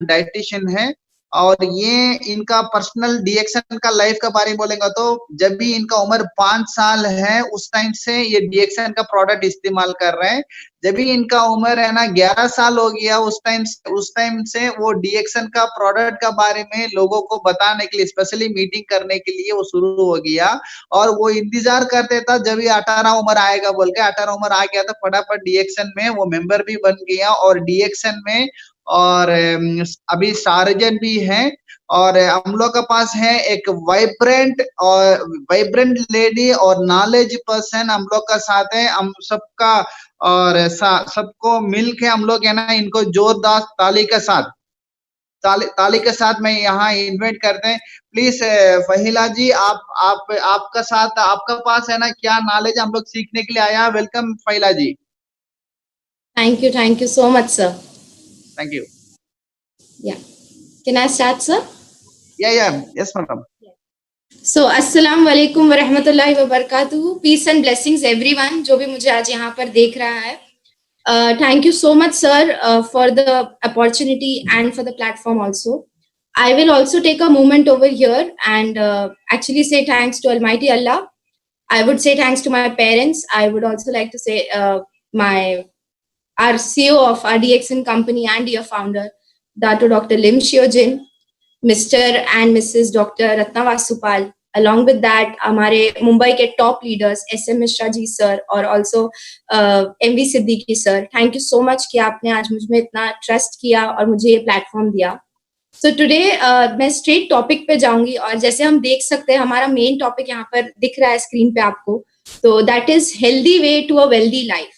Dietitian है और ये इनका पर्सनल डीएक्सन का लाइफ का बारे में बोलेंगे तो जब भी इनका उम्र 5 साल है उस टाइम से ये डीएक्सन का प्रोडक्ट इस्तेमाल कर रहे हैं। जब भी इनका उम्र है ना 11 साल हो गया उस टाइम से वो डीएक्सन का प्रोडक्ट का बारे में लोगों को बताने के लिए स्पेशली मीटिंग करने के लिए वो शुरू हो गया और वो इंतजार करते था जब भी 18 उम्र आएगा बोल के। 18 उम्र आ गया तो फटाफट डीएक्सन में वो मेंबर भी बन गया और डीएक्सन में और अभी सार्जन भी है और हम लोग के पास है एक वाइब्रेंट लेडी और नॉलेज पर्सन हम लोग का साथ है। हम सबका और सबको मिल के हम लोग है ना इनको जोरदार ताली के साथ में यहाँ इन्वाइट करते हैं। प्लीज फहीला जी आपका साथ आपका पास है ना क्या नॉलेज हम लोग सीखने के लिए आया। Welcome Fahila ji. Thank you so much, sir. Thank you. Yeah. Can I start, sir? Yeah. Yes, madam. So, Assalamu alaikum wa rahmatullahi wa barakatuh. Peace and blessings everyone जो भी मुझे आज यहाँ पर देख रहा है. Thank you so much, sir, for the opportunity and for the platform also. I will also take a moment over here and actually say thanks to Almighty Allah. I would say thanks to my parents. I would also like to say our CEO of RDXN company and dear founder, Dr. Lim Shiojin, Mr. and Mrs. Dr. Ratna Vasupal. Along with that, हमारे मुंबई के top leaders SM Mishra ji sir और also MV Siddiqui sir, thank you so much कि आपने आज मुझ में इतना trust किया और मुझे ये प्लेटफॉर्म दिया। सो टुडे मैं स्ट्रेट टॉपिक पे जाऊंगी और जैसे हम देख सकते हैं हमारा मेन टॉपिक यहाँ पर दिख रहा है स्क्रीन पे आपको, तो that is healthy way to a wealthy life.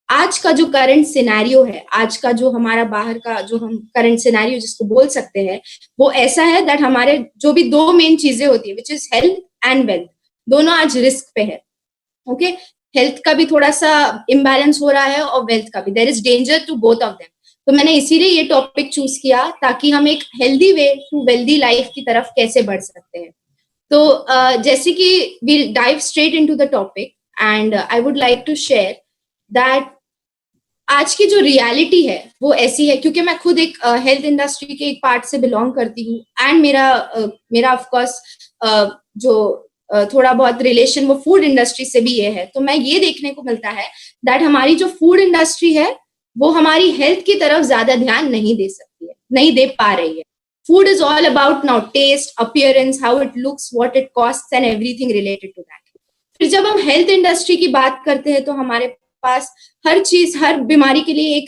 आज का जो करंट सिनेरियो है, आज का जो हमारा बाहर का जो हम करंट सिनेरियो जिसको बोल सकते हैं, वो ऐसा है दैट हमारे जो भी दो मेन चीजें होती है which is health and wealth, दोनों आज रिस्क पे है। ओके, हेल्थ का भी थोड़ा सा इम्बैलेंस हो रहा है और वेल्थ का भी, there is danger to both of them. तो मैंने इसीलिए ये टॉपिक चूज किया ताकि हम एक healthy way to wealthy life की तरफ कैसे बढ़ सकते हैं। तो जैसे कि we'll dive straight into the topic and I would like to share that आज की जो रियलिटी है वो ऐसी है, क्योंकि मैं खुद एक हेल्थ इंडस्ट्री के एक पार्ट से बिलोंग करती हूँ एंड मेरा ऑफ कोर्स जो थोड़ा बहुत रिलेशन वो फूड इंडस्ट्री से भी ये है। तो मैं ये देखने को मिलता है दैट हमारी जो फूड इंडस्ट्री है वो हमारी हेल्थ की तरफ ज्यादा ध्यान नहीं दे सकती है, नहीं दे पा रही है। Food is all about now taste, appearance, how it looks, what it costs and everything related to that. फिर जब हम हेल्थ इंडस्ट्री की बात करते हैं तो हमारे पास हर चीज, हर बीमारी के लिए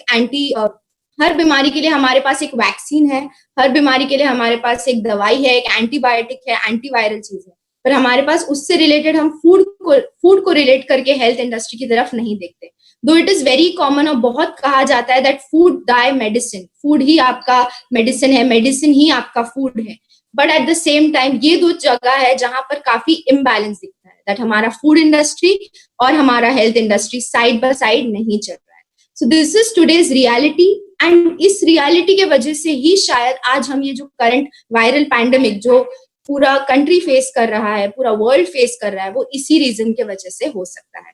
हर बीमारी के लिए हमारे पास एक वैक्सीन है, हर बीमारी के लिए हमारे पास एक दवाई है, एक एंटीबायोटिक है, एंटीवायरल चीज है, पर हमारे पास उससे रिलेटेड हम फूड को रिलेट करके हेल्थ इंडस्ट्री की तरफ नहीं देखते। दो इट इज वेरी कॉमन और बहुत कहा जाता है that food thy medicine, food ही आपका मेडिसिन है, मेडिसिन ही आपका फूड है, but at the same time ये दो जगह है जहां पर काफी इम्बैलेंस दिखता है, दैट हमारा फूड इंडस्ट्री और हमारा health industry side by side नहीं चल रहा है। So this is today's reality and इस रियलिटी के वजह से ही शायद आज हम ये जो करंट वायरल पैंडेमिक जो पूरा कंट्री फेस कर रहा है, पूरा वर्ल्ड फेस कर रहा है, वो इसी रीजन के वजह से हो सकता है।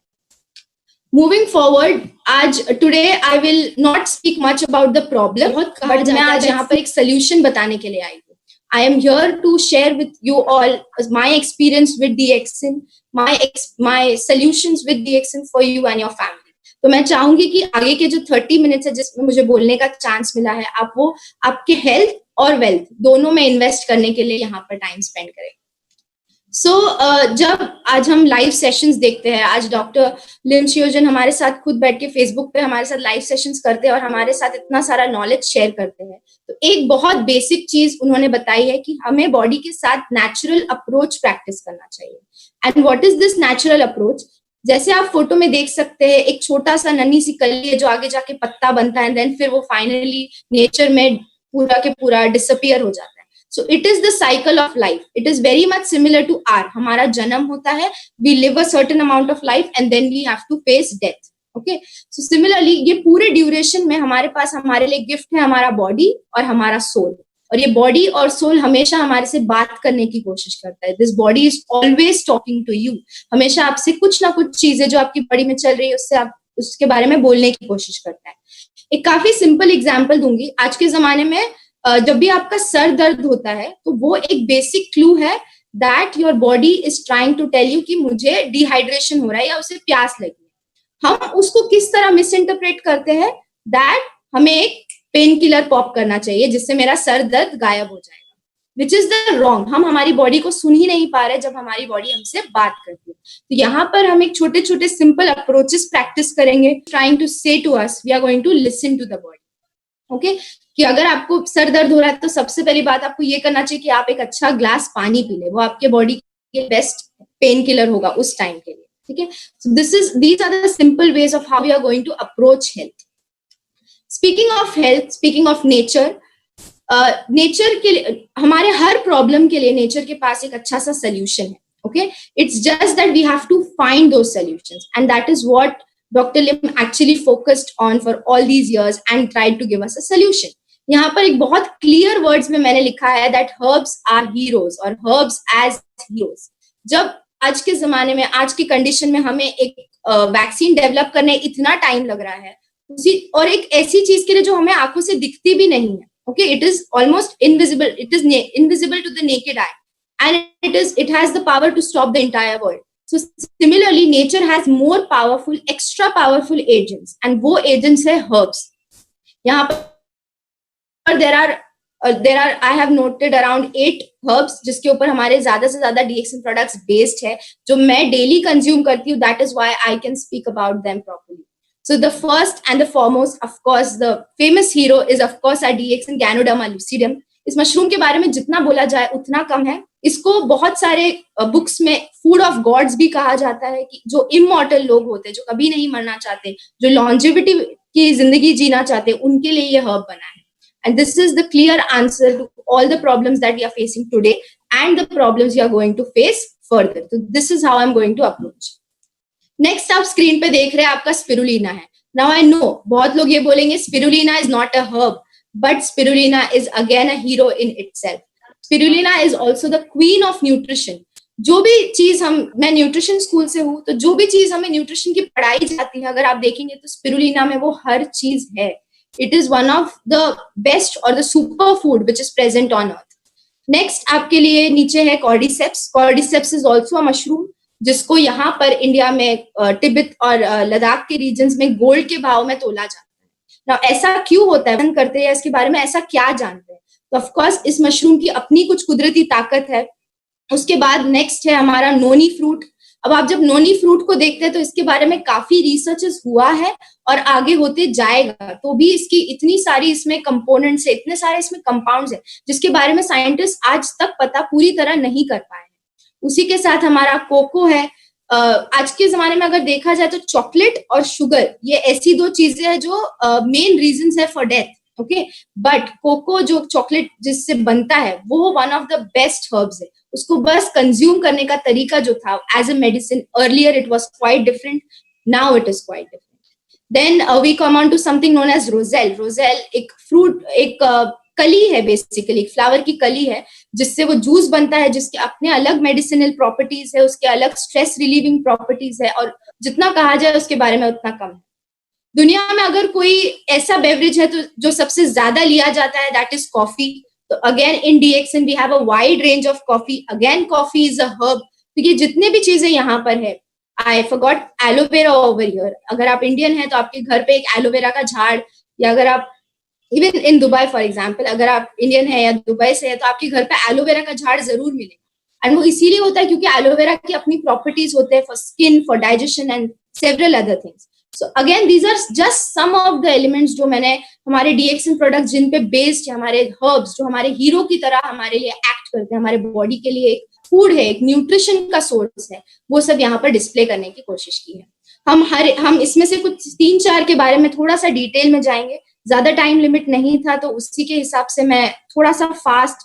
मूविंग फॉरवर्ड, आज today I will not speak much about the problem, but मैं आज यहाँ पर एक सोल्यूशन बताने के लिए आई हूँ। I am here to share with you all my experience with DXN, my solutions with DXN for you and your family. तो मैं चाहूंगी कि आगे के जो 30 मिनट्स है जिसमें मुझे बोलने का चांस मिला है, आप वो आपके हेल्थ और वेल्थ दोनों में इन्वेस्ट करने के लिए यहाँ पर टाइम स्पेंड करें। जब आज हम लाइव सेशंस देखते हैं, आज डॉक्टर लिम शियोजन हमारे साथ खुद बैठ के फेसबुक पे हमारे साथ लाइव सेशंस करते हैं और हमारे साथ इतना सारा नॉलेज शेयर करते हैं, तो एक बहुत बेसिक चीज उन्होंने बताई है कि हमें बॉडी के साथ नेचुरल अप्रोच प्रैक्टिस करना चाहिए। And what is this natural approach? जैसे आप फोटो में देख सकते हैं, एक छोटा सा नन्ही सी कली है जो आगे जाके पत्ता बनता है, देन फिर वो फाइनली नेचर में पूरा के पूरा डिसअपियर हो जाता है। So it is the cycle of life. It is very much similar to हमारा जन्म होता है, we live a certain amount of life and then we have to face death. Okay? So similarly ये पूरे duration में हमारे पास हमारे लिए गिफ्ट है हमारा बॉडी और हमारा सोल, और ये बॉडी और सोल हमेशा हमारे से बात करने की कोशिश करता है। This body is always talking to you, हमेशा आपसे कुछ ना कुछ चीजें जो आपकी बॉडी में चल रही है उससे आप उसके बारे में बोलने की कोशिश करता है। एक काफी सिंपल एग्जांपल दूंगी। आज के जमाने में जब भी आपका सर दर्द होता है तो वो एक बेसिक क्लू है that your body is trying to tell you कि मुझे डिहाइड्रेशन हो रहा है या उसे प्यास लगी है। हम उसको किस तरह मिस इंटरप्रेट करते हैं दैट हमें एक पेन किलर पॉप करना चाहिए जिससे मेरा सर दर्द गायब हो जाएगा, विच इज द रॉन्ग। हम हमारी बॉडी को सुन ही नहीं पा रहे जब हमारी बॉडी हमसे बात करती है। तो यहाँ पर हम एक छोटे छोटे सिंपल अप्रोचेस प्रैक्टिस करेंगे, trying to say to us we are going to listen to the body. Okay, कि अगर आपको सर दर्द हो रहा है तो सबसे पहली बात आपको ये करना चाहिए कि आप एक अच्छा ग्लास पानी पी ले, वो आपके बॉडी के बेस्ट पेन किलर होगा उस टाइम के लिए। ठीक है, so these are the simple ways of how we are going to approach health. Speaking of health, speaking of nature, nature के लिए हमारे हर प्रॉब्लम के लिए नेचर के पास एक अच्छा सा सोल्यूशन है। Okay, it's just that we have to find those solutions and that is what Dr. Lim actually focused on for all these years and tried to give us a solution. यहाँ पर एक बहुत clear words में मैंने लिखा है that herbs are heroes और herbs as heroes. जब आज के जमाने में, आज की कंडीशन में हमें एक वैक्सीन डेवलप करने इतना टाइम लग रहा है, और एक ऐसी चीज के लिए जो हमें आंखों से दिखती भी नहीं है। Okay, it is almost invisible, it is invisible to the naked eye and it has the power to stop the entire world. So similarly, nature has more powerful, extra powerful agents, and वो agents है herbs. यहाँ पर there are I have noted around 8 herbs जिसके ऊपर हमारे ज्यादा से ज्यादा DXN products based है, जो मैं daily consume करती हूँ. That is why I can speak about them properly. So the first and the foremost, of course, the famous hero is of course our DXN Ganoderma lucidum. इस mushroom के बारे में जितना बोला जाए उतना कम है। इसको बहुत सारे बुक्स में फूड ऑफ गॉड्स भी कहा जाता है, कि जो इमॉर्टल लोग होते हैं, जो कभी नहीं मरना चाहते, जो लॉन्जेविटी की जिंदगी जीना चाहते हैं, उनके लिए ये हर्ब बना है। And this is the clear answer to all the problems that we are facing today and the problems we are going to face further. तो this is how I am going to approach. Next आप screen पे देख रहे हैं, आपका spirulina है। Now I know बहुत लोग ये बोलेंगे spirulina is not a herb, but spirulina is again a hero in itself. Spirulina is also the queen of nutrition. जो भी चीज मैं न्यूट्रिशन स्कूल से हूँ, तो जो भी चीज हमें न्यूट्रिशन की पढ़ाई जाती है, अगर आप देखेंगे तो स्पिरुलिना में वो हर चीज है। It is one of the best or the super food which is present on earth. Next आपके लिए नीचे है cordyceps. Cordyceps is also a mushroom जिसको यहाँ पर इंडिया में तिब्बत और लद्दाख के रीजन्स में गोल्ड के भाव में तोला जाता है। Now, ऐसा क्यों होता है, करते हैं इसके बारे में, ऐसा क्या जानते हैं? तो ऑफ कोर्स इस मशरूम की अपनी कुछ कुदरती ताकत है। उसके बाद नेक्स्ट है हमारा नोनी फ्रूट। अब आप जब नोनी फ्रूट को देखते हैं तो इसके बारे में काफी रिसर्चेस हुआ है और आगे होते जाएगा, तो भी इसकी इतनी सारी इसमें कंपोनेंट्स है, इतने सारे इसमें कंपाउंड्स है जिसके बारे में साइंटिस्ट आज तक पता पूरी तरह नहीं कर पाए हैं। उसी के साथ हमारा कोको है। आज के जमाने में अगर देखा जाए तो चॉकलेट और शुगर ये ऐसी दो चीजें हैं जो मेन रीजंस है for death. Okay, but cocoa जो चॉकलेट जिससे बनता है वो one of the best herbs है। उसको बस कंज्यूम करने का तरीका जो था as a medicine, earlier it was quite different, now it is quite different. Then we come on to something known as roselle. Roselle एक फ्रूट, एक कली है, बेसिकली फ्लावर की कली है जिससे वो जूस बनता है, जिसके अपने अलग मेडिसिनल प्रॉपर्टीज है, उसके अलग स्ट्रेस रिलीविंग प्रॉपर्टीज है, और जितना कहा जाए उसके बारे में उतना कम है। दुनिया में अगर कोई ऐसा बेवरेज है तो जो सबसे ज्यादा लिया जाता है दैट इज कॉफी। तो again in DXN we have a wide range of coffee. Again coffee is a herb. तो ये जितने भी चीजें यहाँ पर है, I forgot aloe vera over here. अगर आप इंडियन है तो आपके घर पे एक एलोवेरा का झाड़, या अगर आप even in Dubai for example, अगर आप इंडियन है या दुबई से है तो आपके घर पे एलोवेरा का झाड़ जरूर मिलेगा। एंड वो इसीलिए होता है क्योंकि एलोवेरा की अपनी प्रॉपर्टीज होते हैं for skin, for digestion and several other things. So again these are just some of the elements जो मैंने हमारे DXN प्रोडक्ट्स जिन पे बेस्ड है, हमारे हर्ब्स जो हमारे हीरो की तरह हमारे लिए एक्ट करते हैं, हमारे बॉडी के लिए एक फूड है, एक न्यूट्रिशन का सोर्स है, वो सब यहाँ पर डिस्प्ले करने की कोशिश की है। हम इसमें से कुछ 3-4 के बारे में थोड़ा सा डिटेल में जाएंगे। ज्यादा टाइम लिमिट नहीं था तो उसी के हिसाब से मैं थोड़ा सा फास्ट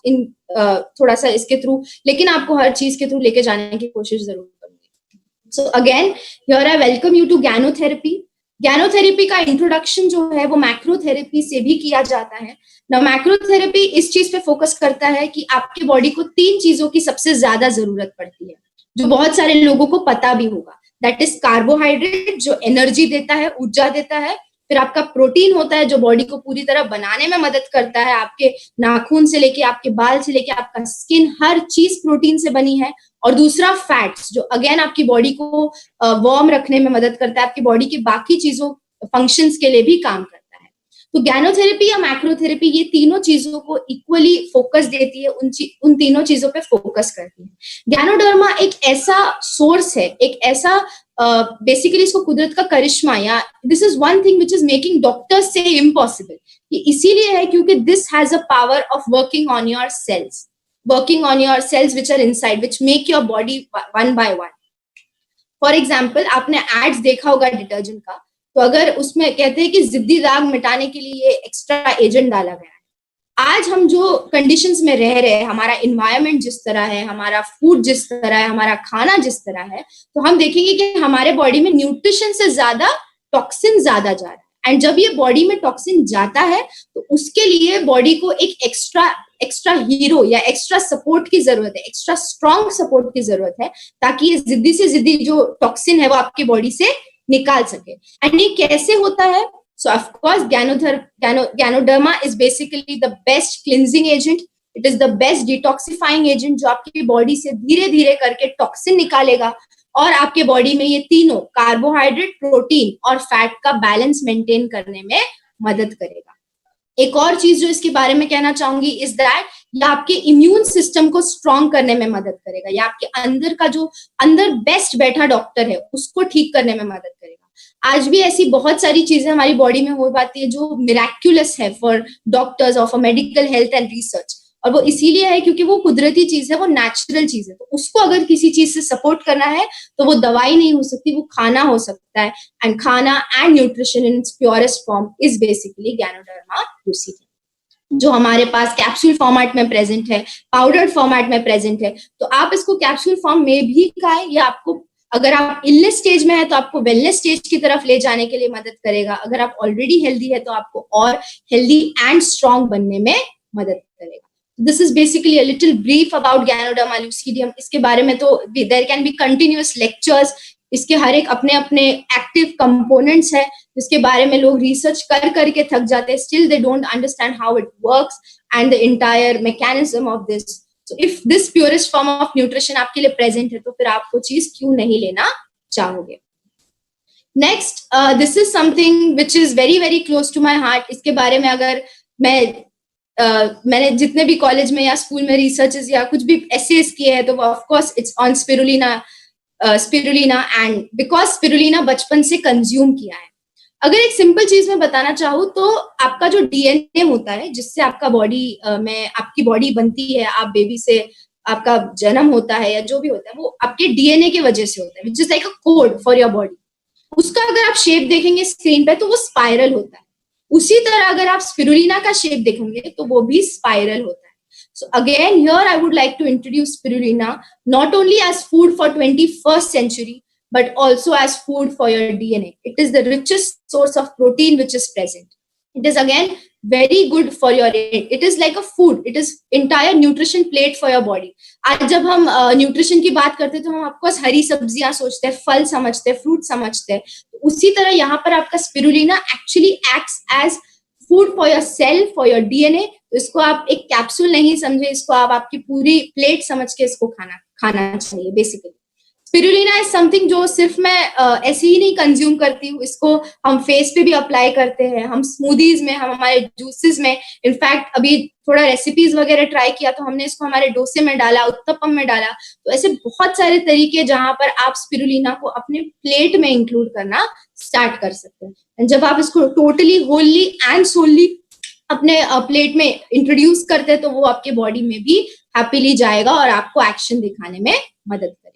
थोड़ा सा इसके थ्रू, लेकिन आपको हर चीज के थ्रू लेके जाने की कोशिश जरूर करूंगी। So again here I welcome you to ganotherapy. Ganotherapy का इंट्रोडक्शन जो है वो मैक्रोथेरेपी से भी किया जाता है। ना मैक्रोथेरेपी इस चीज पे फोकस करता है कि आपके बॉडी को 3 चीजों की सबसे ज्यादा जरूरत पड़ती है, जो बहुत सारे लोगों को पता भी होगा। दैट इज कार्बोहाइड्रेट जो एनर्जी देता है, ऊर्जा देता है। फिर आपका प्रोटीन होता है जो बॉडी को पूरी तरह बनाने में मदद करता है, आपके नाखून से लेके आपके बाल से लेके आपका स्किन, हर चीज प्रोटीन से बनी है। और दूसरा फैट्स, जो अगेन आपकी बॉडी को वार्म रखने में मदद करता है, आपकी बॉडी के बाकी चीजों फंक्शंस के लिए भी काम करता है। तो गैनोथेरेपी या मैक्रोथेरेपी ये तीनों चीजों को इक्वली फोकस देती है, उन तीनों चीजों पे फोकस करती है। गैनोडर्मा एक ऐसा सोर्स है, एक ऐसा बेसिकली इसको कुदरत का करिश्मा, या this is one thing which is making doctors से इम्पॉसिबल। ये इसीलिए है क्योंकि this has a power of working on your cells, which are inside, which make your body one by one. For example, आपने एड्स देखा होगा detergent का, तो अगर उसमें कहते हैं कि जिद्दी दाग मिटाने के लिए एक्स्ट्रा एजेंट डाला गया है। आज हम जो कंडीशंस में रह रहे हैं, हमारा इन्वायरमेंट जिस तरह है, हमारा फूड जिस तरह है, हमारा खाना जिस तरह है, तो हम देखेंगे कि हमारे बॉडी में न्यूट्रिशन से ज्यादा टॉक्सिन ज्यादा जा रहा है। एंड जब ये बॉडी में टॉक्सिन जाता है तो उसके लिए बॉडी को एक एक्स्ट्रा हीरो या एक्स्ट्रा सपोर्ट की जरूरत है, एक्स्ट्रा स्ट्रॉन्ग सपोर्ट की जरूरत है, ताकि ये जिद्दी से जिद्दी जो टॉक्सिन है वो आपकी बॉडी से निकाल सके। एंड ये कैसे होता है? So of course, Ganoderma is basically the best cleansing agent. It is the best detoxifying agent जो आपकी बॉडी से धीरे धीरे करके टॉक्सिन निकालेगा और आपके बॉडी में ये तीनों कार्बोहाइड्रेट, प्रोटीन और फैट का बैलेंस मेंटेन करने में मदद करेगा। एक और चीज जो इसके बारे में कहना चाहूंगी इज दैट ये आपके इम्यून सिस्टम को स्ट्रॉन्ग करने में मदद करेगा, या आपके अंदर का जो अंदर बेस्ट बैठा डॉक्टर है उसको ठीक करने में मदद करेगा। आज भी ऐसी बहुत सारी चीजें हमारी बॉडी में हो पाती है जो मिराक्युलस है for doctors of medical health and research, और वो इसीलिए है क्योंकि वो कुदरती चीज है, वो नेचुरल चीज है। तो उसको अगर किसी चीज से सपोर्ट करना है तो वो दवाई नहीं हो सकती, वो खाना हो सकता है। एंड खाना and nutrition in its purest form is basically ganoderma lucidum, जो हमारे पास कैप्सूल फॉर्मेट में प्रेजेंट है, पाउडर्ड फॉर्मेट में प्रेजेंट है। तो आप इसको कैप्सूल फॉर्म में भी खाएं, या आपको अगर आप इलनेस स्टेज में है तो आपको वेलनेस स्टेज की तरफ ले जाने के लिए मदद करेगा। अगर आप ऑलरेडी हेल्दी है तो आपको और हेल्दी एंड स्ट्रॉन्ग बनने में मदद करेगा। This is basically a little brief about ganoderma lucidum. इसके बारे में तो there can be continuous lectures, इसके हर एक अपने अपने एक्टिव कंपोनेंट्स है जिसके बारे में लोग रिसर्च कर करके थक जाते हैं। Still they don't understand how it works and the entire mechanism of this. So if this purest form of nutrition आपके लिए present है तो फिर आप वो चीज क्यों नहीं लेना चाहोगे? Next, this is something which is very very close to my heart. इसके बारे में अगर मैंने जितने भी कॉलेज में या स्कूल में रिसर्चेस या कुछ भी एसेस किए हैं तो वो of course it's on spirulina and because spirulina बचपन से कंज्यूम किया है। अगर एक सिंपल चीज में बताना चाहूँ तो आपका जो डीएनए होता है जिससे आपका बॉडी में आपकी बॉडी बनती है, आप बेबी से आपका जन्म होता है या जो भी होता है वो आपके डीएनए के वजह से होता है, which is like a code for your body. उसका अगर आप शेप देखेंगे स्क्रीन पे तो वो स्पाइरल होता है। उसी तरह अगर आप स्पिरुलिना का शेप देखेंगे तो वो भी स्पाइरल होता है। So again, here I would like to introduce spirulina not only as food for 21st century, but also as food for your DNA. It is the richest source of protein which is present. It is again very good for your, it is like a food. It is entire nutrition plate for your body. आज जब हम nutrition की बात करते हैं तो हम of course हरी सब्जियां सोचते हैं, फल समझते हैं, फ्रूट समझते हैं। तो उसी तरह यहाँ पर आपका spirulina actually acts as food for your cell, for your DNA. तो इसको आप एक कैप्सूल नहीं समझे, इसको आप आपकी पूरी प्लेट समझ के इसको खाना चाहिए बेसिकली। स्पिरुलिना इज समथिंग जो सिर्फ मैं ऐसे ही नहीं कंज्यूम करती हूँ, इसको हम फेस पे भी अप्लाई करते हैं, हम स्मूदीज में, हम हमारे जूसेस में। इनफैक्ट अभी थोड़ा रेसिपीज वगैरह ट्राई किया तो हमने इसको हमारे डोसे में डाला, उत्तपम में डाला। तो ऐसे बहुत सारे तरीके जहां पर आप स्पिरुलिना को अपने प्लेट में इंक्लूड करना स्टार्ट कर सकते हैं। जब आप इसको टोटली होली एंड सोली अपने प्लेट में इंट्रोड्यूस करते हैं तो वो आपके बॉडी में भी हैप्पीली जाएगा और आपको एक्शन दिखाने में मदद करेगा।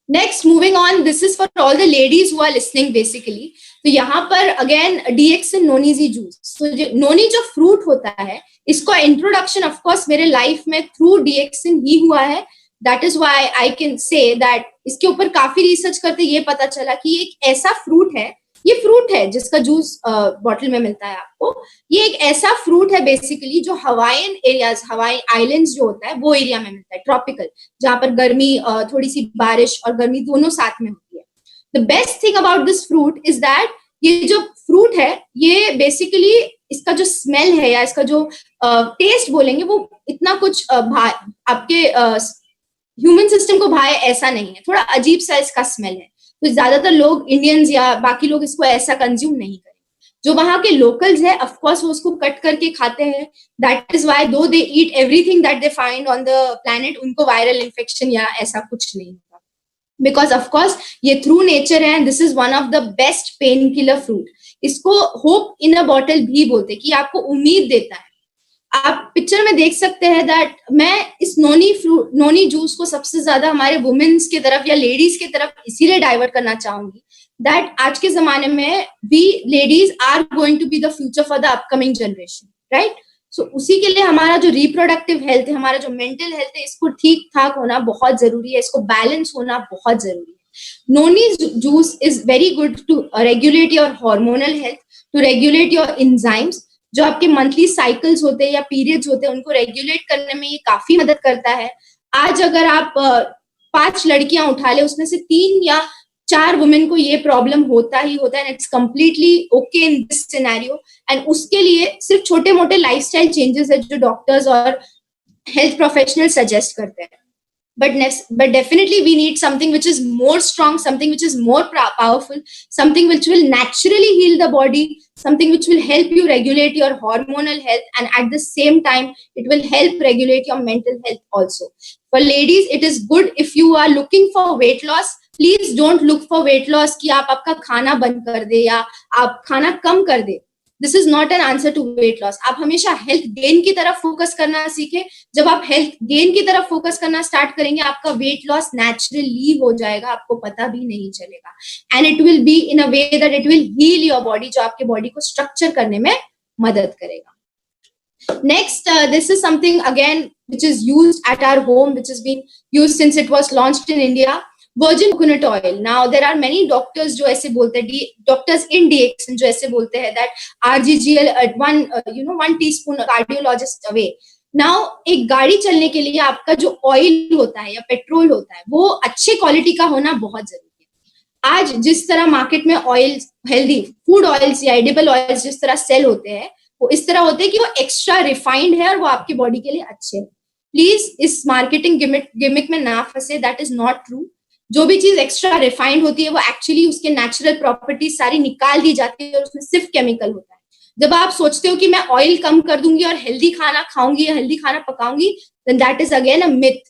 Next, moving on, this is for all the ladies who are listening basically. तो यहाँ पर अगेन डीएक्सिन नोनीजी जूस। तो नोनी जो फ्रूट होता है इसका इंट्रोडक्शन ऑफ कोर्स मेरे लाइफ में थ्रू डीएक्सिन ही हुआ है। That is why I can say that इसके ऊपर काफी रिसर्च करते ये पता चला कि एक ऐसा फ्रूट है, ये फ्रूट है जिसका जूस बॉटल में मिलता है आपको। ये एक ऐसा फ्रूट है बेसिकली जो हवाईन एरियाज, हवाई आइलैंड्स जो होता है वो एरिया में मिलता है, ट्रॉपिकल, जहां पर गर्मी, थोड़ी सी बारिश और गर्मी दोनों साथ में होती है। The best thing about this fruit is that ये जो फ्रूट है ये बेसिकली इसका जो स्मेल है या इसका जो टेस्ट बोलेंगे वो इतना कुछ आपके ह्यूमन सिस्टम को भाए ऐसा नहीं है, थोड़ा अजीब सा इसका स्मेल है। तो ज्यादातर लोग इंडियंस या बाकी लोग इसको ऐसा कंज्यूम नहीं करें। जो वहां के लोकल्स है ऑफ कोर्स वो उसको कट करके खाते हैं। That is why though they eat everything that they find on the planet, उनको वायरल इन्फेक्शन या ऐसा कुछ नहीं होता, बिकॉज ऑफ कोर्स ये थ्रू नेचर है and this is one of the best pain killer fruit. इसको होप इन अ बॉटल भी बोलते कि आपको उम्मीद देता है। आप पिक्चर में देख सकते हैं दैट मैं इस नोनी जूस को सबसे ज्यादा हमारे वुमेन्स की तरफ या लेडीज की तरफ इसीलिए डाइवर्ट करना चाहूंगी दैट आज के जमाने में we ladies are going to be the future for the upcoming generation, right. So उसी के लिए हमारा जो रिप्रोडक्टिव हेल्थ है, हमारा जो मेंटल हेल्थ है, इसको ठीक ठाक होना बहुत जरूरी है, इसको बैलेंस होना बहुत जरूरी है। Noni juice is very good to regulate your hormonal health, to regulate your enzymes. जो आपके मंथली साइकिल्स होते हैं या पीरियड्स होते हैं उनको रेगुलेट करने में ये काफी मदद करता है। आज अगर आप 5 लड़कियां उठा ले उसमें से 3 या 4 वुमेन को ये प्रॉब्लम होता ही होता है, it's completely okay in this scenario. And उसके लिए सिर्फ छोटे मोटे लाइफस्टाइल चेंजेस है जो डॉक्टर्स और हेल्थ प्रोफेशनल सजेस्ट करते हैं, but definitely we need something which is more strong, something which is more powerful, something which will naturally heal the body, something which will help you regulate your hormonal health, and at the same time it will help regulate your mental health also. For ladies it is good if you are looking for weight loss, please don't look for weight loss कि आप आपका खाना बंद कर दे या आप खाना कम कर दे। This is not an answer to weight loss. आप हमेशा हेल्थ गेन की तरफ फोकस करना सीखे। जब आप हेल्थ गेन की तरफ फोकस करना स्टार्ट करेंगे आपका वेट लॉस नेचुरली हो जाएगा, आपको पता भी नहीं चलेगा। And it will be in a way that it will heal your body, जो आपके बॉडी को स्ट्रक्चर करने में मदद करेगा। Next, this is something again which is used at our home, which has been used since it was launched in India. Virgin coconut oil. Now there are many doctors जो ऐसे बोलते हैं, doctors in DXN जो ऐसे बोलते हैं that RGGL at 1 teaspoon cardiologist away. Now एक गाड़ी चलने के लिए आपका जो ऑयल होता है या पेट्रोल होता है वो अच्छे क्वालिटी का होना बहुत जरूरी है। आज जिस तरह मार्केट में ऑयल, हेल्दी फूड ऑयल्स या एडिबल ऑयल्स जिस तरह सेल होते हैं वो इस तरह होते हैं कि वो एक्स्ट्रा रिफाइंड है और वो आपकी बॉडी के लिए अच्छे हैं। प्लीज इस मार्केटिंग गिमिक में ना फंसे, दैट इज नॉट ट्रू। जो भी चीज एक्स्ट्रा रिफाइंड होती है वो एक्चुअली उसके नेचुरल प्रॉपर्टीज सारी निकाल दी जाती है और उसमें सिर्फ केमिकल होता है। जब आप सोचते हो कि मैं ऑयल कम कर दूंगी और हेल्दी खाना खाऊंगी या हेल्दी खाना पकाऊंगी, then that is again a myth.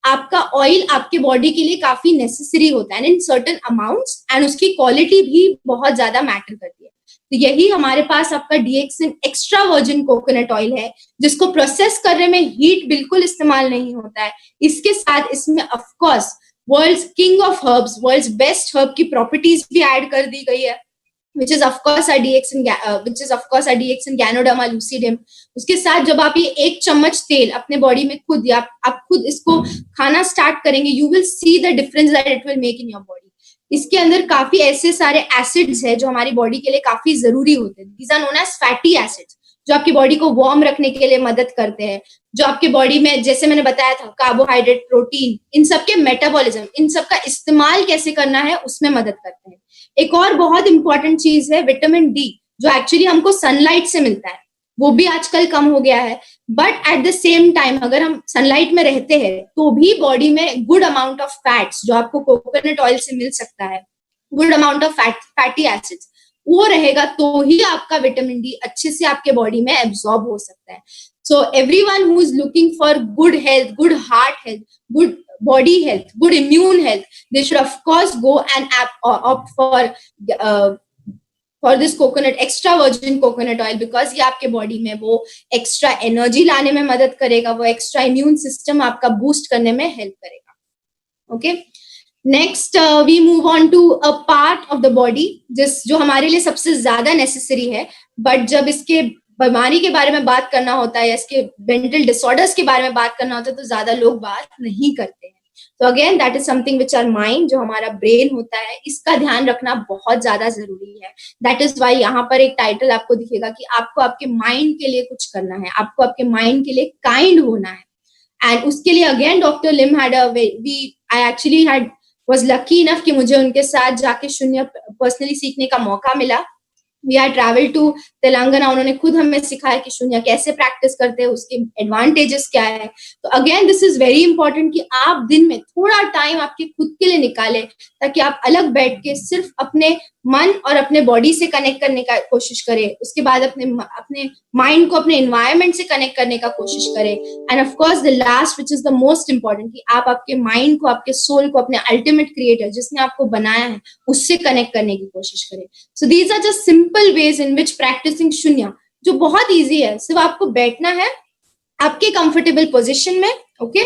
आपका ऑयल आपके बॉडी के लिए काफी नेसेसरी होता है इन सर्टेन अमाउंट्स, एंड उसकी क्वालिटी भी बहुत ज्यादा मैटर करती है। तो यही हमारे पास आपका DXN extra virgin coconut oil है जिसको प्रोसेस करने में हीट बिल्कुल इस्तेमाल नहीं होता है। इसके साथ इसमें of course world's king of herbs, world's best herb की प्रॉपर्टीज भी ऐड कर दी गई है, which is of course our DXN Ganoderma lucidum। उसके साथ जब आप ये 1 चम्मच तेल अपने बॉडी में खुद या आप खुद इसको खाना स्टार्ट करेंगे, you will see the difference that it will make in your body। इसके अंदर काफी ऐसे सारे एसिड्स है जो हमारी बॉडी के लिए काफी जरूरी होते हैं। These are known as fatty acids, जो आपकी बॉडी को वार्म रखने के लिए मदद करते हैं, जो आपके बॉडी में जैसे मैंने बताया था कार्बोहाइड्रेट, प्रोटीन, इन सब के मेटाबॉलिज्म, इन सब का इस्तेमाल कैसे करना है उसमें मदद करते हैं। एक और बहुत इंपॉर्टेंट चीज है विटामिन डी, जो एक्चुअली हमको सनलाइट से मिलता है, वो भी आजकल कम हो गया है। But at the same time अगर हम सनलाइट में रहते हैं तो भी बॉडी में गुड अमाउंट ऑफ फैट्स जो आपको कोकोनट ऑयल से मिल सकता है, good amount of fatty acids, वो रहेगा तो ही आपका विटामिन डी अच्छे से आपके बॉडी में एब्सॉर्ब हो सकता है। So everyone who is looking for good health, good heart health, good body health, good immune health, they should of course go and opt for this coconut, extra virgin coconut oil, because ये आपके body में वो extra energy लाने में मदद करेगा, वो extra immune system आपका बूस्ट करने में हेल्प करेगा। Okay, next we move on to a part of the body जो हमारे लिए सबसे ज्यादा नेसेसरी है, बट जब इसके बीमारी के बारे में बात करना होता है या इसके मेंटल डिसऑर्डर्स के बारे में बात करना होता है तो ज्यादा लोग बात नहीं करते हैं। तो again that is something which are mind, जो हमारा ब्रेन होता है, इसका ध्यान रखना बहुत ज्यादा जरूरी है। दैट इज वाई यहाँ पर एक टाइटल आपको दिखेगा कि आपको आपके माइंड के लिए कुछ करना है, आपको आपके माइंड के लिए काइंड होना है। एंड उसके लिए again doctor Lim had I actually was lucky enough कि मुझे उनके साथ जाके शून्य पर्सनली सीखने का मौका मिला। We are travel to Telangana, उन्होंने खुद हमें सिखाया कि शून्य कैसे प्रैक्टिस करते हैं, उसके एडवांटेजेस क्या है। तो again this is very important कि आप दिन में थोड़ा टाइम आपके खुद के लिए निकालें, ताकि आप अलग बैठ के सिर्फ अपने मन और अपने बॉडी से कनेक्ट करने का कोशिश करें, उसके बाद अपने माइंड को अपने एनवायरनमेंट से कनेक्ट करने का कोशिश करें, end of course the last which is the most important कि आप आपके माइंड को, आपके सोल को, अपने अल्टीमेट क्रिएटर जिसने आपको बनाया है उससे कनेक्ट करने की कोशिश करें। So these are just simple ways in which practicing shunya, जो बहुत ईजी है, सिर्फ आपको बैठना है आपके कंफर्टेबल पोजिशन में, ओके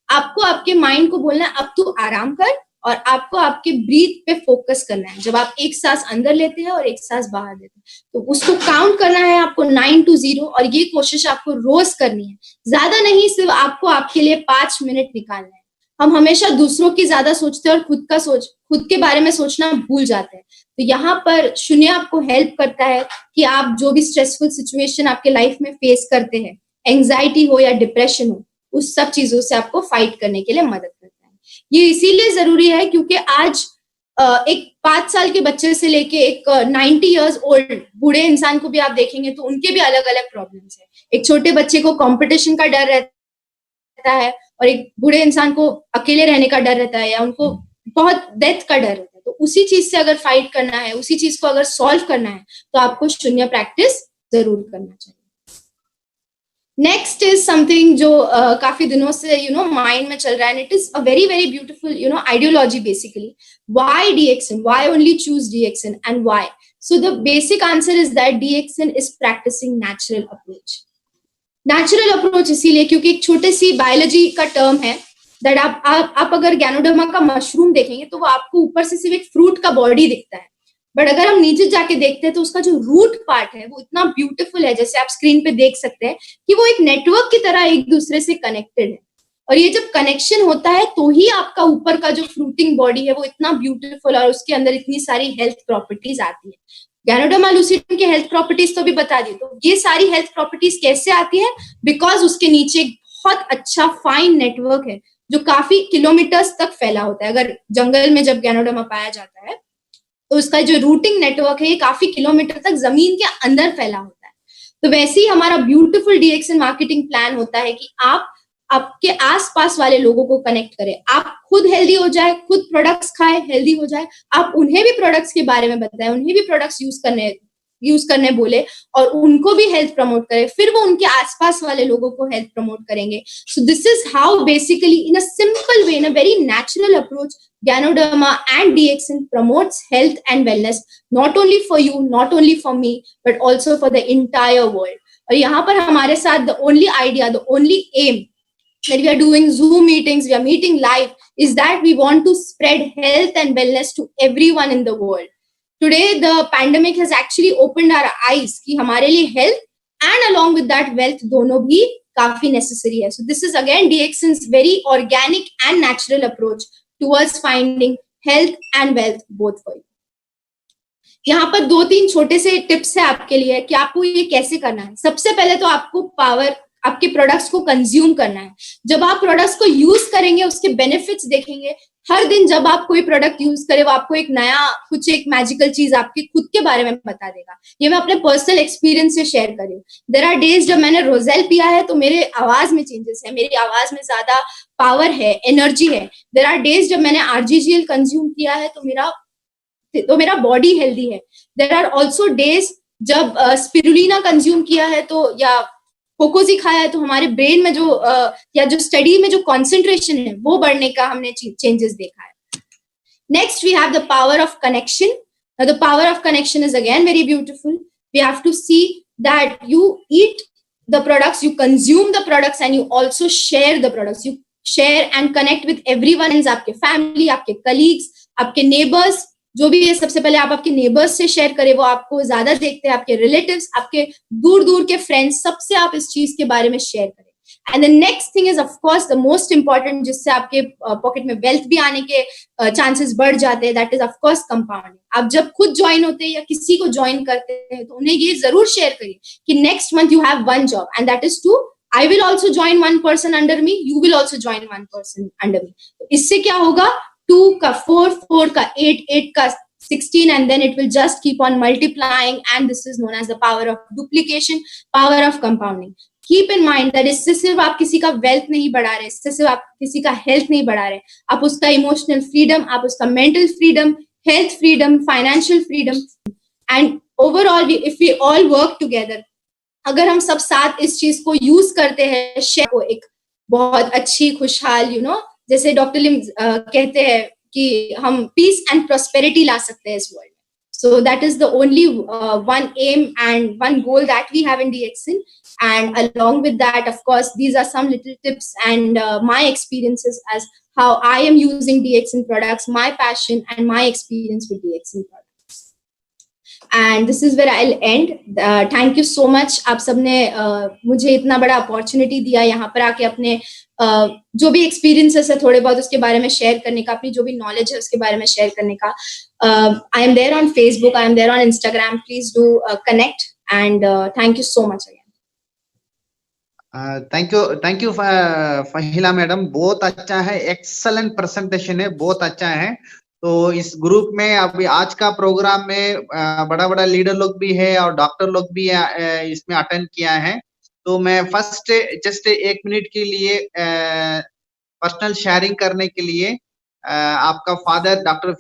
आपको आपके माइंड को बोलना है अब तू आराम कर, और आपको आपके ब्रीथ पे फोकस करना है। जब आप एक सांस अंदर लेते हैं और एक सांस बाहर लेते हैं, तो उसको काउंट करना है आपको 9 to 0, और ये कोशिश आपको रोज करनी है, ज्यादा नहीं, सिर्फ आपको आपके लिए 5 मिनट निकालना है। हम हमेशा दूसरों की ज्यादा सोचते हैं और खुद के बारे में सोचना भूल जाते हैं। तो यहाँ पर शून्य आपको हेल्प करता है कि आप जो भी स्ट्रेसफुल सिचुएशन आपके लाइफ में फेस करते हैं, एंजाइटी हो या डिप्रेशन हो, उस सब चीजों से आपको फाइट करने के लिए मदद करता है। ये इसीलिए जरूरी है क्योंकि आज एक 5 साल के बच्चे से लेके एक 90 इयर्स ओल्ड बूढ़े इंसान को भी आप देखेंगे तो उनके भी अलग अलग प्रॉब्लम्स है। एक छोटे बच्चे को कंपटीशन का डर रहता है, और एक बूढ़े इंसान को अकेले रहने का डर रहता है, या उनको बहुत डेथ का डर रहता है। तो उसी चीज से अगर फाइट करना है, उसी चीज को अगर सॉल्व करना है, तो आपको शून्य प्रैक्टिस जरूर करना चाहिए। नेक्स्ट इज समथिंग जो काफी दिनों से माइंड में चल रहा है, and it is a very very beautiful ideology basically. Why DXN? Why only choose DXN and why? So the basic answer is that DXN is practicing natural approach. Natural approach इसीलिए क्योंकि एक छोटी सी biology का term है that आप अगर ganoderma का मशरूम देखेंगे तो वो आपको ऊपर से सिर्फ एक फ्रूट का बॉडी दिखता है, बट अगर हम नीचे जाके देखते हैं तो उसका जो रूट पार्ट है वो इतना ब्यूटीफुल है, जैसे आप स्क्रीन पे देख सकते हैं कि वो एक नेटवर्क की तरह एक दूसरे से कनेक्टेड है। और ये जब कनेक्शन होता है तो ही आपका ऊपर का जो फ्रूटिंग बॉडी है वो इतना ब्यूटीफुल और उसके अंदर इतनी सारी हेल्थ प्रॉपर्टीज आती है। गैनोडर्मा लूसिडम की हेल्थ प्रॉपर्टीज तो भी बता दी, तो ये सारी हेल्थ प्रॉपर्टीज कैसे आती है? बिकॉज उसके नीचे एक बहुत अच्छा फाइन नेटवर्क है जो काफी किलोमीटर्स तक फैला होता है। अगर जंगल में जब गैनोडर्मा पाया जाता है तो उसका जो रूटिंग नेटवर्क है ये काफी किलोमीटर तक जमीन के अंदर फैला होता है। तो वैसे ही हमारा ब्यूटीफुल DXN मार्केटिंग प्लान होता है कि आप आपके आसपास वाले लोगों को कनेक्ट करें, आप खुद हेल्दी हो जाए, खुद प्रोडक्ट्स खाए, हेल्दी हो जाए, आप उन्हें भी प्रोडक्ट्स के बारे में बताएं, उन्हें भी प्रोडक्ट्स यूज करने बोले और उनको भी हेल्थ प्रमोट करें, फिर वो उनके आसपास वाले लोगों को हेल्थ प्रमोट करेंगे। So this is how basically in a simple way, in a very natural approach, Ganoderma and DXN promotes health and wellness, not only for you, not only for me, but also for the entire world. और यहाँ पर हमारे साथ the only idea, the only aim that we are doing Zoom meetings, we are meeting live, is that we want to spread health and wellness to everyone in the world. Today, the pandemic has actually opened our eyes कि हमारे लिए health and along with that wealth दोनों भी काफी necessary है. So this is again DXN's very organic and natural approach towards finding health and wealth both for you. यहाँ पर 2-3 छोटे से टिप्स है आपके लिए कि आपको ये कैसे करना है। सबसे पहले तो आपको आपके प्रोडक्ट्स को कंज्यूम करना है। जब आप प्रोडक्ट्स को यूज करेंगे उसके बेनिफिट्स देखेंगे। हर दिन जब आप कोई प्रोडक्ट यूज करें वो आपको एक नया कुछ एक मैजिकल चीज आपके खुद के बारे में बता देगा। ये मैं अपने पर्सनल एक्सपीरियंस से शेयर कर रही हूँ। देयर आर डेज जब मैंने रोजेल पिया है तो मेरे आवाज में चेंजेस है, मेरी आवाज में ज्यादा पावर है, एनर्जी है। देयर आर डेज जब मैंने RGGL कंज्यूम किया है तो मेरा बॉडी हेल्दी है। देयर आर ऑल्सो डेज जब स्पिरुलिना कंज्यूम किया है तो या कोकोजी खाया है तो हमारे ब्रेन में या जो स्टडी में जो कॉन्सेंट्रेशन है वो बढ़ने का हमने चेंजेस देखा है। Next we have the power of connection. The power of connection is again very beautiful. We have to see that you eat the products, you consume the products and you also share the products. You share and connect with everyone, आपके family, आपके colleagues, आपके neighbours, जो भी है सबसे पहले आप आपके नेबर्स से शेयर करें, वो आपको ज्यादा देखते हैं, आपके रिलेटिव्स, आपके दूर दूर के फ्रेंड्स, सबसे आप इस चीज के बारे में शेयर करें। And the next thing is of course the most important, जिससे आपके पॉकेट में वेल्थ भी आने के चांसेस बढ़ जाते हैं, that is of course compounding. आप जब खुद ज्वाइन होते हैं या किसी को ज्वाइन करते हैं तो उन्हें ये जरूर शेयर करिए कि next month you have one job and that is to I will also join one person under me, you will also join one person under me. तो इससे क्या होगा, 2 का 4, 4 का 8, 8 का 16, and then it will just keep on multiplying, and this is known as the power of duplication, power of compounding. Keep in mind that इससे सिर्फ आप किसी का wealth नहीं बढ़ा रहे, इससे सिर्फ आप किसी का health नहीं बढ़ा रहे, आप उसका emotional freedom, आप उसका mental freedom, health freedom, financial freedom, and overall if we all work together, अगर हम सब साथ इस चीज को यूज करते हैं, शेयर को एक बहुत अच्छी खुशहाल जैसे डॉक्टर लिम कहते हैं कि हम पीस एंड प्रॉस्पेरिटी ला सकते हैं इस वर्ल्ड में. So that is the only one aim and one goal that we have in DXN. And along with that, of course, these are some little tips and my experiences as how I am using DXN products, my passion and my experience with DXN products. And this is where I'll end. Thank you so much. आप सबने मुझे इतना बड़ा opportunity दिया यहाँ पर आके अपने जो भी experiences है थोड़े बहुत उसके बारे में share करने का, अपनी जो भी knowledge है उसके बारे में share करने का. I am there on Facebook, I am there on Instagram. Please do connect and thank you so much again. Thank you Faheela madam, बहुत अच्छा है, excellent presentation है, बहुत अच्छा है. तो इस ग्रुप में अभी आज का प्रोग्राम में बड़ा बड़ा लीडर लोग भी है और डॉक्टर लोग भी इसमें अटेंड किया है. तो मैं फर्स्ट जस्ट 1 मिनट के लिए पर्सनल शेयरिंग करने के लिए आपका फादर डॉक्टर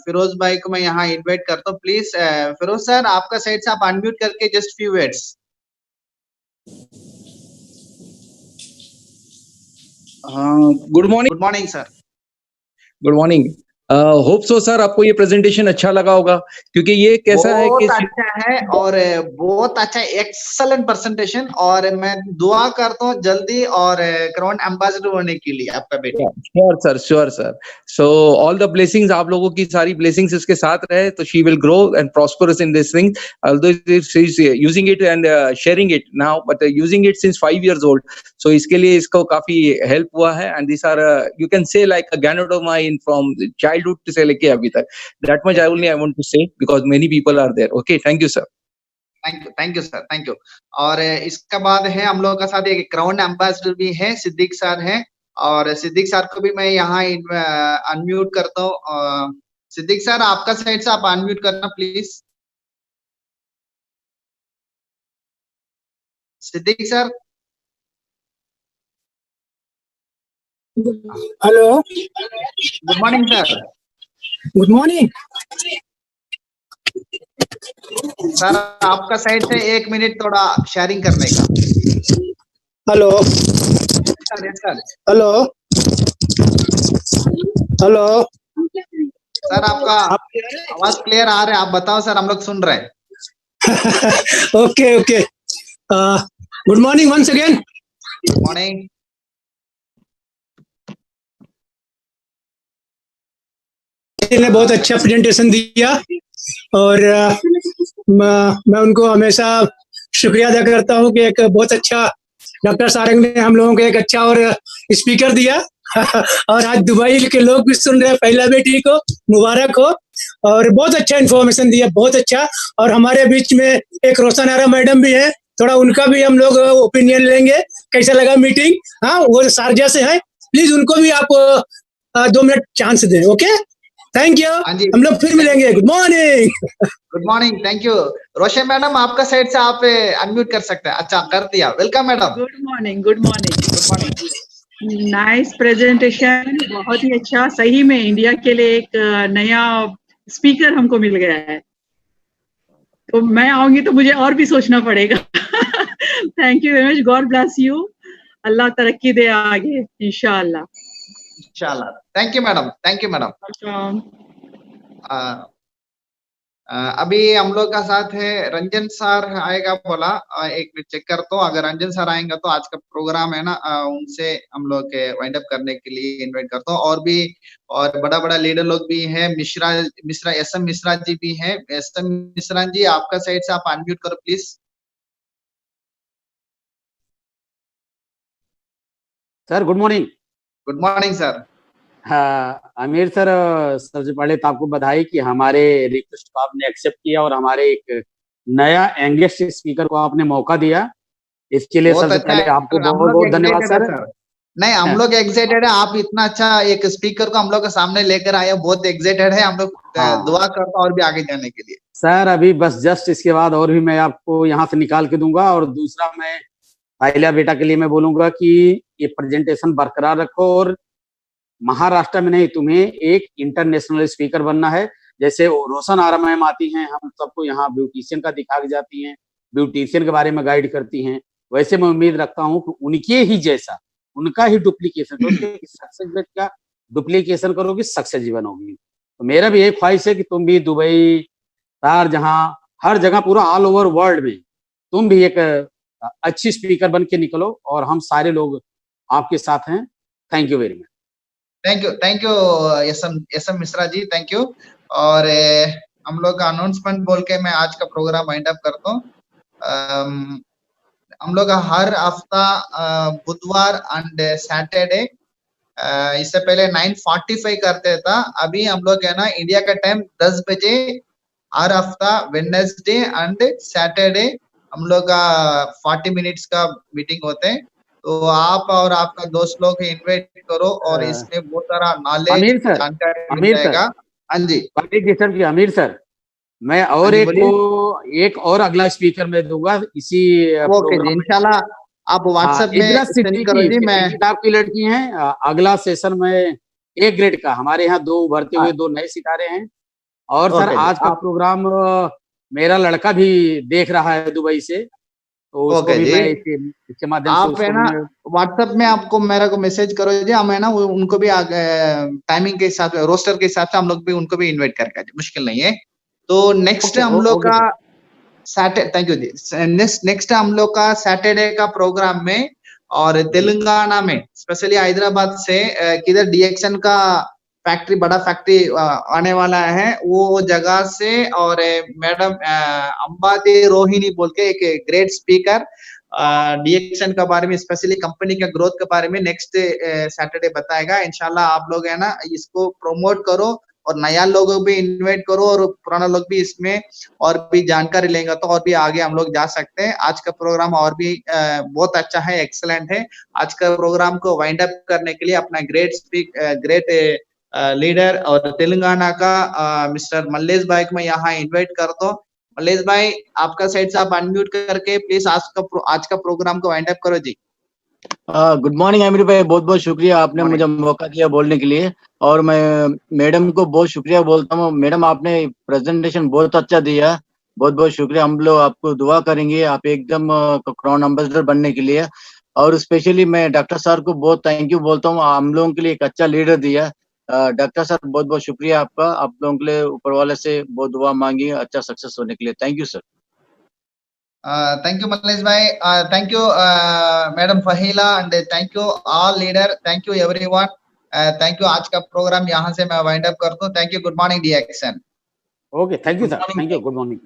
फिरोज भाई को मैं यहाँ इनवाइट करता हूँ. प्लीज फिरोज सर, आपका साइड से आप अनम्यूट करके just few words. Good morning. Good morning sir. Good morning. Hope so sir आपको ये प्रेजेंटेशन अच्छा लगा होगा, क्योंकि ये कैसा है कि अच्छा है और बहुत अच्छा एक्सलेंट प्रेजेंटेशन, और मैं दुआ करता हूँ जल्दी और क्राउन एम्बेसडर होने के लिए आपका बेटा. Sure sir. So all the blessings, आप लोगों की सारी ब्लेसिंग्स इसके साथ रहे, तो she will grow and prosperous in this thing. Although she is using it and sharing it now, but using it since 5 years old. So इसके लिए इसको काफी हेल्प हुआ है, and this are you can say like a गैनोडोमाइन from childhood से लेके अभी तक. That much I want to say because many people are there. Okay, thank you sir. Thank you sir, thank you. और इसके बाद है हम लोगों का साथ एक क्राउन एम्बेसडर भी है, सिद्दीक सर है, और सिद्दीक सर को भी मैं यहाँ अनम्यूट करता हूँ. सिद्दीक सर, आपका साइड से आप अनम्यूट करना please. Siddique sir. Hello. Good morning sir. Good morning sir, आपका साइड से 1 मिनट थोड़ा शेयरिंग करने का. Hello. Sir. Hello. Hello. Sir, आपका आवाज क्लियर आ रहा है, आप बताओ सर, हम लोग सुन रहे हैं. Okay okay. Good morning once again. Good morning. ने बहुत अच्छा प्रेजेंटेशन दिया और मैं उनको हमेशा शुक्रिया अदा करता हूँ कि एक बहुत अच्छा डॉक्टर सारंग ने हम लोगों को एक अच्छा और स्पीकर दिया. और आज दुबई के लोग भी सुन रहे हैं. पहला बेटी को मुबारक हो, और बहुत अच्छा इन्फॉर्मेशन दिया, बहुत अच्छा. और हमारे बीच में एक रोशन आरा मैडम भी है, थोड़ा उनका भी हम लोग ओपिनियन लेंगे, कैसा लगा मीटिंग. हाँ, वो शारजा से है. प्लीज उनको भी आप 2 मिनट चांस दें. Okay, thank you. हम लोग फिर मिलेंगे. Good morning. Good morning. Thank you. Roshan madam, आपका साइड से आप अनम्यूट कर सकते हैं. अच्छा, कर दिया. Welcome madam. Good morning. Good morning. Good morning. Nice presentation, बहुत ही अच्छा. सही में इंडिया के लिए एक नया स्पीकर हमको मिल गया है. तो मैं आऊंगी तो मुझे और भी सोचना पड़ेगा. Thank you very much. God bless you. Allah तरक्की दे आगे इंशाल्लाह. इंशाल्लाह. Thank you madam. Thank you madam. अभी हम लोग का साथ है रंजन सर आएगा बोला. 1 मिनट चेक करता हूँ. अगर रंजन सर आएंगे तो आज का प्रोग्राम है ना, उनसे हम लोग वाइंड अप करने के लिए इनवाइट करता हूँ. और भी और बड़ा बड़ा लीडर लोग भी हैं. मिश्रा SM मिश्रा जी भी हैं. SM मिश्रा जी, आपका साइड से आप अनम्यूट करो please. Sir good morning. Good morning sir. हाँ आमिर सर, सबसे पहले तो आपको बधाई कि हमारे रिक्वेस्ट को आपने एक्सेप्ट किया और हमारे एक नया यंगेस्ट स्पीकर को आपने मौका दिया. इसके लिए सबसे पहले आपको बहुत बहुत धन्यवाद सर. नहीं, हम लोग एक्साइटेड है, आप इतना अच्छा एक स्पीकर को हम लोग के सामने लेकर आए, बहुत एक्साइटेड है हम लोग। दुआ करता और भी आगे जाने के लिए। सर अभी बस जस्ट इसके बाद और भी मैं आपको यहाँ से निकाल के दूंगा, और दूसरा मैं आइलिया बेटा के लिए मैं बोलूंगा कि ये प्रेजेंटेशन बरकरार रखो, और महाराष्ट्र में नहीं, तुम्हें एक इंटरनेशनल स्पीकर बनना है। जैसे रोशन आरा मैम आती हैं, हम सबको यहाँ ब्यूटिशियन का दिखा के जाती हैं, ब्यूटिशियन के बारे में गाइड करती हैं, वैसे मैं उम्मीद रखता हूँ कि उनके ही जैसा, उनका ही डुप्लीकेशन करोगे, सक्सेस रेट का डुप्लीकेशन करोगे, सक्सेस जीवन होगी। तो मेरा भी एक ख्वाहिश है कि तुम भी दुबई, शारजहां, हर जगह पूरा ऑल ओवर वर्ल्ड में तुम भी एक अच्छी स्पीकर बन के निकलो, और हम सारे लोग आपके साथ हैं। Thank you very much. Thank you S M Mishra ji, thank you. और हम लोग का अनाउंसमेंट बोल के मैं आज का प्रोग्राम वाइंड अप करता हूँ। हम लोग हर हफ्ता बुधवार एंड सैटरडे, इससे पहले 9:45 करते था, अभी हम लोग है ना इंडिया का टाइम 10 बजे हर हफ्ता वेडनेसडे एंड सैटरडे हम लोग का 40 मिनट्स का मीटिंग होते हैं। तो आप और आपका दोस्त लोग इन्वाइट करो, और इसमें बहुत सारा नॉलेज जानकारी मिल जाएगा। हाँ जी अमीर सर, मैं और एक और अगला स्पीकर मैं दूंगा इसी ओके, इंशाल्लाह आप व्हाट्सएप में सेंड करो जी। मैं आपकी लड़की हैं, अगला सेशन में ए ग्रेड का, हमारे यहाँ 2 उभरते हुए 2 नए सितारे हैं। और सर आज का प्रोग्राम मेरा लड़का भी देख रहा है दुबई से, तो उसको भी मैं इसके माध्यम से आप है ना व्हाट्सएप में आपको मेरे को मैसेज करो जी, हम है ना उनको भी टाइमिंग के हिसाब से, रोस्टर के हिसाब से हम लोग भी उनको भी इन्वाइट करके, मुश्किल नहीं है। तो नेक्स्ट हम लोग का सैटरडे, थैंक यू जी, नेक्स्ट हम लोग का सैटरडे का प्रोग्राम में, और तेलंगाना में स्पेशली हैदराबाद से किधर डीएक्शन का फैक्ट्री, बड़ा फैक्ट्री आने वाला है वो जगह से, और मैडम अंबाती रोहिणी बोल के एक ग्रेट स्पीकर डीएक्शन के बारे में, स्पेशली कंपनी के ग्रोथ के बारे में नेक्स्ट सैटरडे बताएगा। इंशाल्लाह आप लोग है ना इसको प्रमोट करो, और नया लोगों भी इन्वाइट करो, और पुराना लोग भी इसमें और भी जानकारी लेंगे तो और भी आगे हम लोग जा सकते हैं। आज का प्रोग्राम और भी बहुत अच्छा है, एक्सीलेंट है। आज का प्रोग्राम को वाइंड अप करने के लिए अपना ग्रेट लीडर और तेलंगाना का मिस्टर मल्लेश भाई को मैं यहाँ इन्वाइट करता हूँ। मल्लेश भाई, आपका साइड से आप अनम्यूट करके प्लीज आज का प्रोग्राम को वाइंड अप करो जी। गुड मॉर्निंग आमिर भाई, बहुत बहुत शुक्रिया, आपने मुझे मौका दिया बोलने के लिए, और मैं मैडम को बहुत शुक्रिया बोलता हूँ। मैडम आपने प्रेजेंटेशन बहुत अच्छा दिया, बहुत बहुत शुक्रिया। हम लोग आपको दुआ करेंगे आप एकदम क्राउन एम्बेसडर बनने के लिए। और स्पेशली मैं डॉक्टर सर को बहुत थैंक यू बोलता हूँ, हम लोगों के लिए एक अच्छा लीडर दिया। डॉक्टर सर बहुत बहुत शुक्रिया आपका, आप लोगों के लिए ऊपर वाले से बहुत दुआ मांगी अच्छा सक्सेस होने के लिए। Thank you sir. Thank you Malesh bhai, thank you Madam Fahila, and thank you all leader, thank you everyone, thank you। आज का प्रोग्राम यहाँ से मैं वाइंड अप करता हूँ। थैंक यू, गुड मॉर्निंग डीएक्शन। Okay, thank you sir, thank you, good morning.